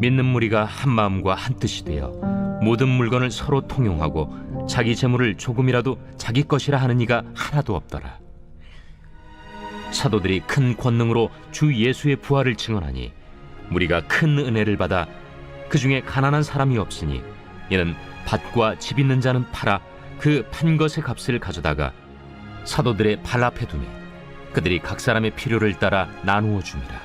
믿는 무리가 한 마음과 한 뜻이 되어 모든 물건을 서로 통용하고 자기 재물을 조금이라도 자기 것이라 하는 이가 하나도 없더라. 사도들이 큰 권능으로 주 예수의 부활을 증언하니 무리가 큰 은혜를 받아 그 중에 가난한 사람이 없으니 이는 밭과 집 있는 자는 팔아 그 판 것의 값을 가져다가 사도들의 발 앞에 두매 그들이 각 사람의 필요를 따라 나누어 줍니다.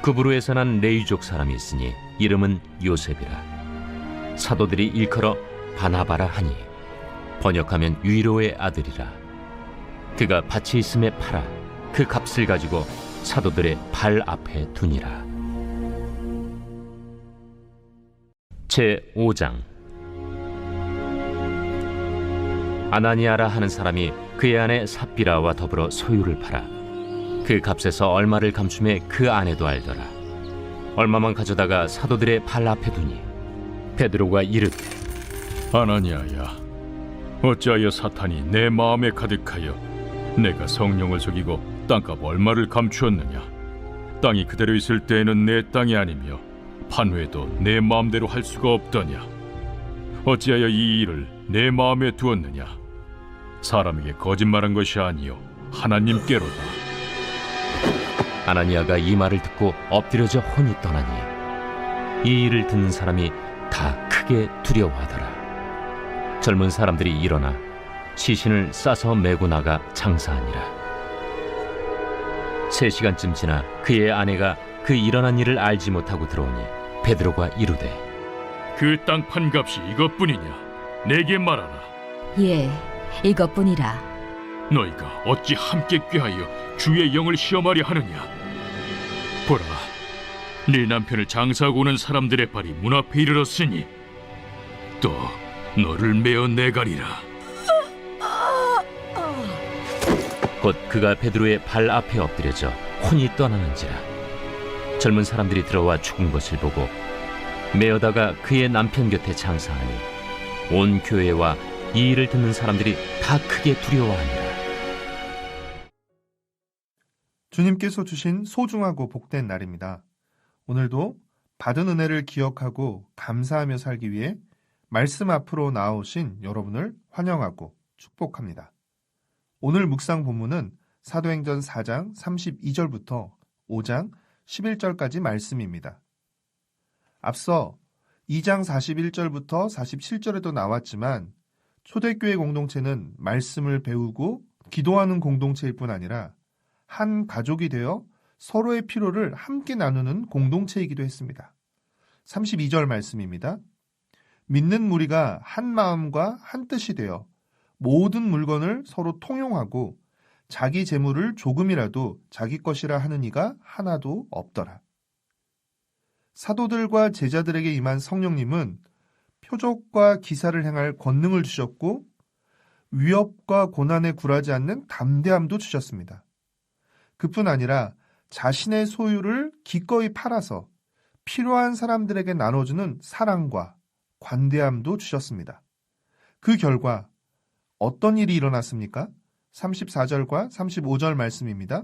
그부르에서 난 레위족 사람이 있으니 이름은 요셉이라. 사도들이 일컬어 바나바라 하니 번역하면 위로의 아들이라. 그가 밭이 있음에 팔아 그 값을 가지고 사도들의 발 앞에 두니라. 제5장. 아나니아라 하는 사람이 그의 아내 삽비라와 더불어 소유를 팔아 그 값에서 얼마를 감춤해 그 아내도 알더라. 얼마만 가져다가 사도들의 발 앞에 두니 베드로가 이르되, 아나니아야, 어찌하여 사탄이 내 마음에 가득하여 내가 성령을 속이고 땅값 얼마를 감추었느냐? 땅이 그대로 있을 때에는 내 땅이 아니며 판회도 내 마음대로 할 수가 없더냐? 어찌하여 이 일을 내 마음에 두었느냐? 사람에게 거짓말한 것이 아니요 하나님께로다. 아나니아가 이 말을 듣고 엎드려져 혼이 떠나니 이 일을 듣는 사람이 다 크게 두려워하더라. 젊은 사람들이 일어나 시신을 싸서 메고 나가 장사하니라. 3시간쯤 지나 그의 아내가 그 일어난 일을 알지 못하고 들어오니 베드로가 이르되, 그 땅 판값이 이것뿐이냐? 내게 말하라. 예, 이것뿐이라. 너희가 어찌 함께 꾀하여 주의 영을 시험하려 하느냐? 보라, 네 남편을 장사하고 오는 사람들의 발이 문 앞에 이르렀으니 또 너를 메어 내가리라. 곧 그가 베드로의 발 앞에 엎드려져 혼이 떠나는지라. 젊은 사람들이 들어와 죽은 것을 보고 메어다가 그의 남편 곁에 장사하니 온 교회와 이 일을 듣는 사람들이 다 크게 두려워하니라. 주님께서 주신 소중하고 복된 날입니다. 오늘도 받은 은혜를 기억하고 감사하며 살기 위해 말씀 앞으로 나오신 여러분을 환영하고 축복합니다. 오늘 묵상 본문은 사도행전 4장 32절부터 5장 11절까지 말씀입니다. 앞서 2장 41절부터 47절에도 나왔지만 초대교회 공동체는 말씀을 배우고 기도하는 공동체일 뿐 아니라 한 가족이 되어 서로의 필요를 함께 나누는 공동체이기도 했습니다. 32절 말씀입니다. 믿는 무리가 한 마음과 한 뜻이 되어 모든 물건을 서로 통용하고 자기 재물을 조금이라도 자기 것이라 하는 이가 하나도 없더라. 사도들과 제자들에게 임한 성령님은 표적과 기사를 행할 권능을 주셨고 위협과 고난에 굴하지 않는 담대함도 주셨습니다. 그뿐 아니라 자신의 소유를 기꺼이 팔아서 필요한 사람들에게 나눠주는 사랑과 관대함도 주셨습니다. 그 결과 어떤 일이 일어났습니까? 34절과 35절 말씀입니다.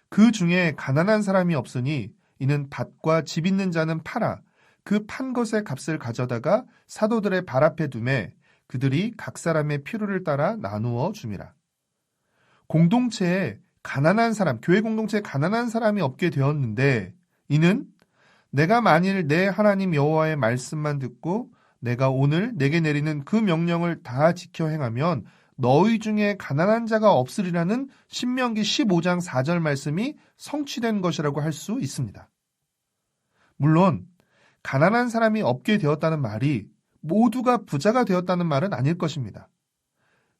그 중에 가난한 사람이 없으니 이는 밭과 집 있는 자는 팔아 그 판 것의 값을 가져다가 사도들의 발 앞에 두매 그들이 각 사람의 필요를 따라 나누어 줌이라. 공동체에 가난한 사람, 교회 공동체에 가난한 사람이 없게 되었는데 이는 내가 만일 내 하나님 여호와의 말씀만 듣고 내가 오늘 내게 내리는 그 명령을 다 지켜 행하면 너희 중에 가난한 자가 없으리라는 신명기 15장 4절 말씀이 성취된 것이라고 할 수 있습니다. 물론 가난한 사람이 없게 되었다는 말이 모두가 부자가 되었다는 말은 아닐 것입니다.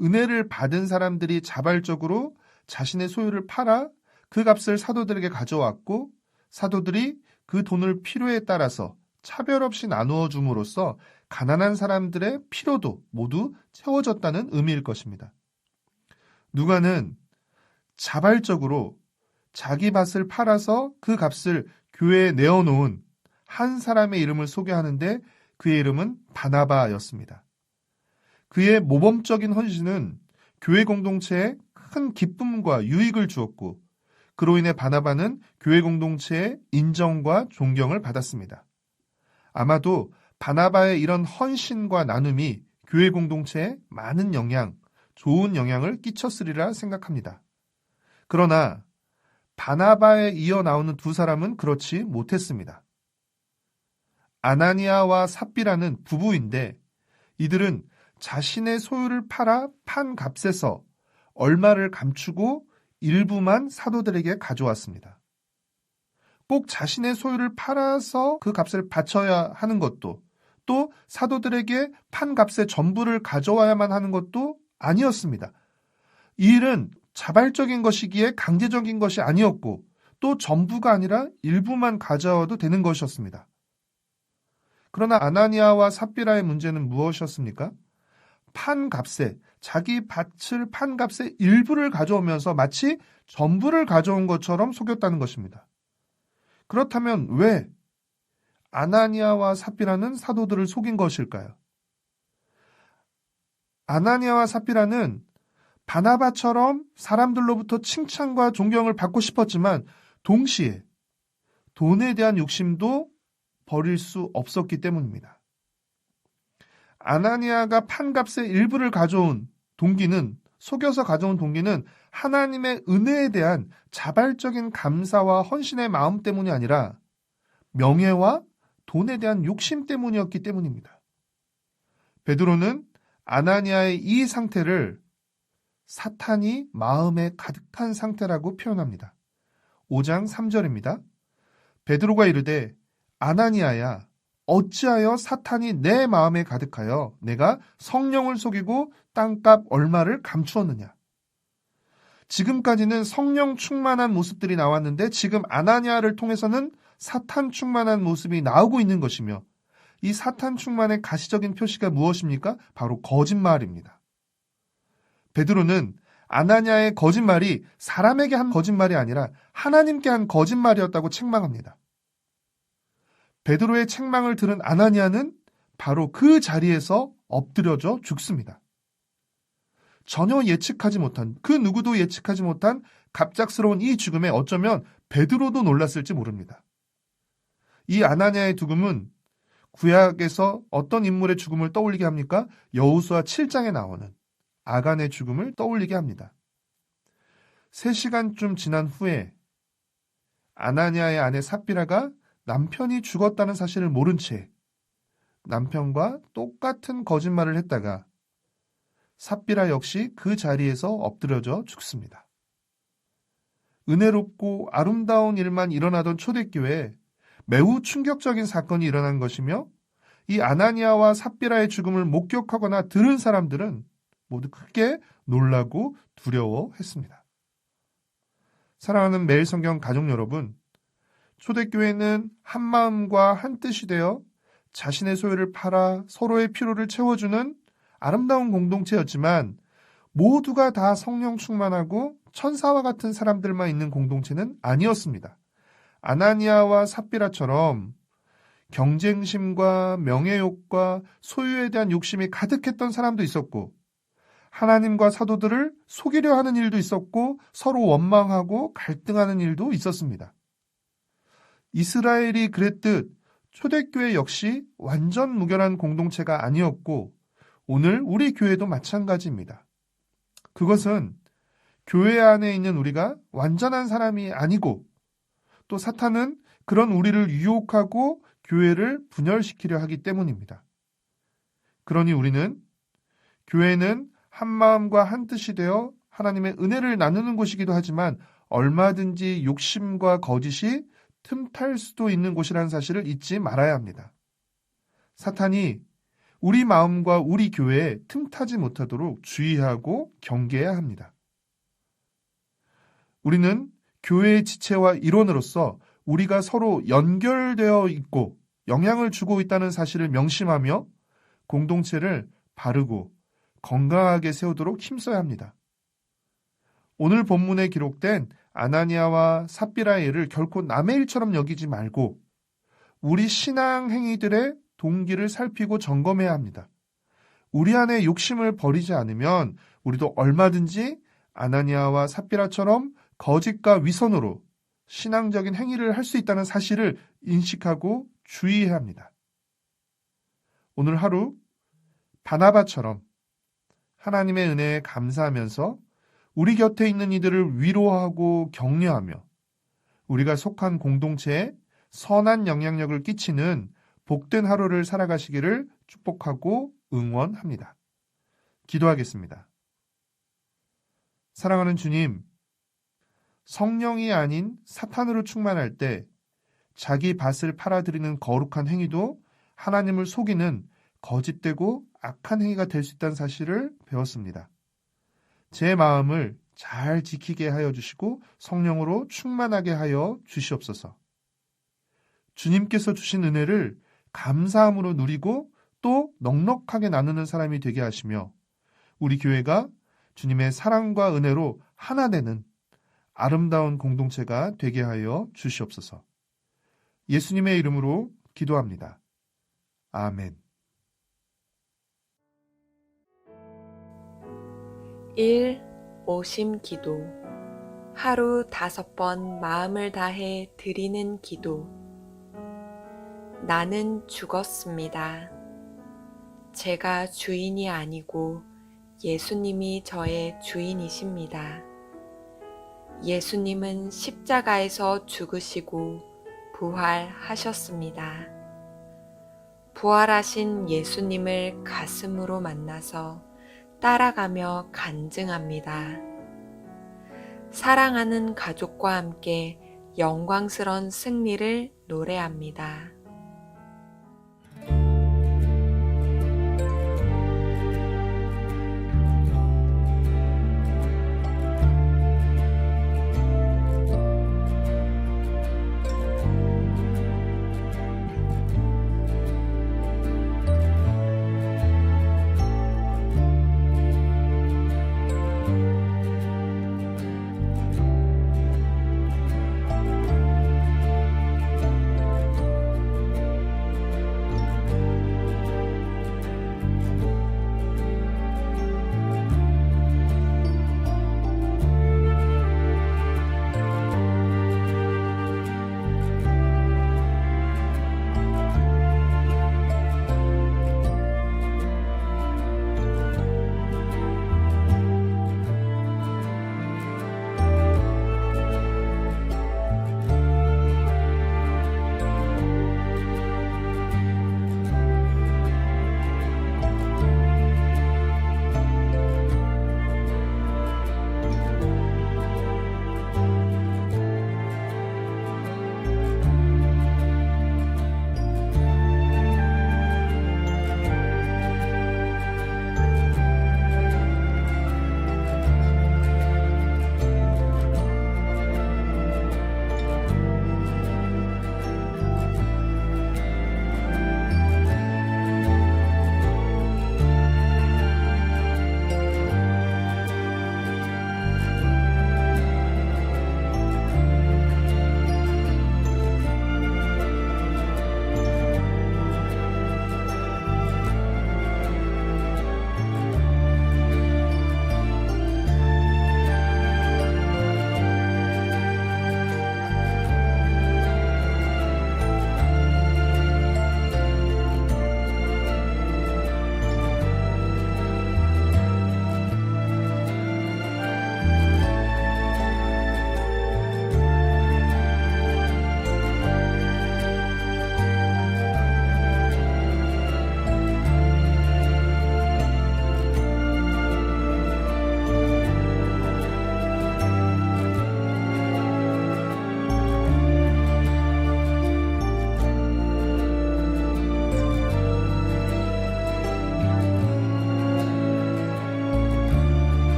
은혜를 받은 사람들이 자발적으로 자신의 소유를 팔아 그 값을 사도들에게 가져왔고 사도들이 그 돈을 필요에 따라서 차별 없이 나누어 줌으로써 가난한 사람들의 필요도 모두 채워졌다는 의미일 것입니다. 누가는 자발적으로 자기 밭을 팔아서 그 값을 교회에 내어놓은 한 사람의 이름을 소개하는데 그의 이름은 바나바였습니다. 그의 모범적인 헌신은 교회 공동체에 큰 기쁨과 유익을 주었고 그로 인해 바나바는 교회 공동체의 인정과 존경을 받았습니다. 아마도 바나바의 이런 헌신과 나눔이 교회 공동체에 많은 좋은 영향을 끼쳤으리라 생각합니다. 그러나 바나바에 이어 나오는 두 사람은 그렇지 못했습니다. 아나니아와 삽비라는 부부인데 이들은 자신의 소유를 팔아 판 값에서 얼마를 감추고 일부만 사도들에게 가져왔습니다. 꼭 자신의 소유를 팔아서 그 값을 바쳐야 하는 것도, 또 사도들에게 판 값의 전부를 가져와야만 하는 것도 아니었습니다. 이 일은 자발적인 것이기에 강제적인 것이 아니었고, 또 전부가 아니라 일부만 가져와도 되는 것이었습니다. 그러나 아나니아와 삽비라의 문제는 무엇이었습니까? 판값에, 자기 밭을 판값의 일부를 가져오면서 마치 전부를 가져온 것처럼 속였다는 것입니다. 그렇다면 왜 아나니아와 삽비라는 사도들을 속인 것일까요? 아나니아와 삽비라는 바나바처럼 사람들로부터 칭찬과 존경을 받고 싶었지만 동시에 돈에 대한 욕심도 버릴 수 없었기 때문입니다. 아나니아가 판값의 일부를 가져온 동기는, 속여서 가져온 동기는 하나님의 은혜에 대한 자발적인 감사와 헌신의 마음 때문이 아니라 명예와 돈에 대한 욕심 때문이었기 때문입니다. 베드로는 아나니아의 이 상태를 사탄이 마음에 가득한 상태라고 표현합니다. 5장 3절입니다. 베드로가 이르되 아나니아야 어찌하여 사탄이 내 마음에 가득하여 내가 성령을 속이고 땅값 얼마를 감추었느냐. 지금까지는 성령 충만한 모습들이 나왔는데 지금 아나니아를 통해서는 사탄 충만한 모습이 나오고 있는 것이며, 이 사탄 충만의 가시적인 표시가 무엇입니까? 바로 거짓말입니다. 베드로는 아나니아의 거짓말이 사람에게 한 거짓말이 아니라 하나님께 한 거짓말이었다고 책망합니다. 베드로의 책망을 들은 아나니아는 바로 그 자리에서 엎드려져 죽습니다. 전혀 예측하지 못한, 그 누구도 예측하지 못한 갑작스러운 이 죽음에 어쩌면 베드로도 놀랐을지 모릅니다. 이 아나니아의 죽음은 구약에서 어떤 인물의 죽음을 떠올리게 합니까? 여호수아 7장에 나오는 아간의 죽음을 떠올리게 합니다. 3시간쯤 지난 후에 아나니아의 아내 삽비라가 남편이 죽었다는 사실을 모른 채 남편과 똑같은 거짓말을 했다가 삽비라 역시 그 자리에서 엎드려져 죽습니다. 은혜롭고 아름다운 일만 일어나던 초대교회에 매우 충격적인 사건이 일어난 것이며, 이 아나니아와 삽비라의 죽음을 목격하거나 들은 사람들은 모두 크게 놀라고 두려워했습니다. 사랑하는 매일성경 가족 여러분, 초대교회는 한 마음과 한 뜻이 되어 자신의 소유를 팔아 서로의 필요를 채워주는 아름다운 공동체였지만, 모두가 다 성령 충만하고 천사와 같은 사람들만 있는 공동체는 아니었습니다. 아나니아와 삽비라처럼 경쟁심과 명예욕과 소유에 대한 욕심이 가득했던 사람도 있었고, 하나님과 사도들을 속이려 하는 일도 있었고, 서로 원망하고 갈등하는 일도 있었습니다. 이스라엘이 그랬듯 초대교회 역시 완전 무결한 공동체가 아니었고, 오늘 우리 교회도 마찬가지입니다. 그것은 교회 안에 있는 우리가 완전한 사람이 아니고, 또 사탄은 그런 우리를 유혹하고 교회를 분열시키려 하기 때문입니다. 그러니 우리는, 교회는 한 마음과 한 뜻이 되어 하나님의 은혜를 나누는 곳이기도 하지만 얼마든지 욕심과 거짓이 틈탈 수도 있는 곳이라는 사실을 잊지 말아야 합니다. 사탄이 우리 마음과 우리 교회에 틈타지 못하도록 주의하고 경계해야 합니다. 우리는 교회의 지체와 일원으로서 우리가 서로 연결되어 있고 영향을 주고 있다는 사실을 명심하며 공동체를 바르고 건강하게 세우도록 힘써야 합니다. 오늘 본문에 기록된 아나니아와 삽비라의 일을 결코 남의 일처럼 여기지 말고 우리 신앙 행위들의 동기를 살피고 점검해야 합니다. 우리 안에 욕심을 버리지 않으면 우리도 얼마든지 아나니아와 삽비라처럼 거짓과 위선으로 신앙적인 행위를 할 수 있다는 사실을 인식하고 주의해야 합니다. 오늘 하루 바나바처럼 하나님의 은혜에 감사하면서 우리 곁에 있는 이들을 위로하고 격려하며 우리가 속한 공동체에 선한 영향력을 끼치는 복된 하루를 살아가시기를 축복하고 응원합니다. 기도하겠습니다. 사랑하는 주님, 성령이 아닌 사탄으로 충만할 때 자기 밭을 팔아들이는 거룩한 행위도 하나님을 속이는 거짓되고 악한 행위가 될 수 있다는 사실을 배웠습니다. 제 마음을 잘 지키게 하여 주시고 성령으로 충만하게 하여 주시옵소서. 주님께서 주신 은혜를 감사함으로 누리고 또 넉넉하게 나누는 사람이 되게 하시며 우리 교회가 주님의 사랑과 은혜로 하나 되는 아름다운 공동체가 되게 하여 주시옵소서. 예수님의 이름으로 기도합니다. 아멘. 1. 오심 기도. 하루 5번 마음을 다해 드리는 기도. 나는 죽었습니다. 제가 주인이 아니고 예수님이 저의 주인이십니다. 예수님은 십자가에서 죽으시고 부활하셨습니다. 부활하신 예수님을 가슴으로 만나서 따라가며 간증합니다. 사랑하는 가족과 함께 영광스러운 승리를 노래합니다.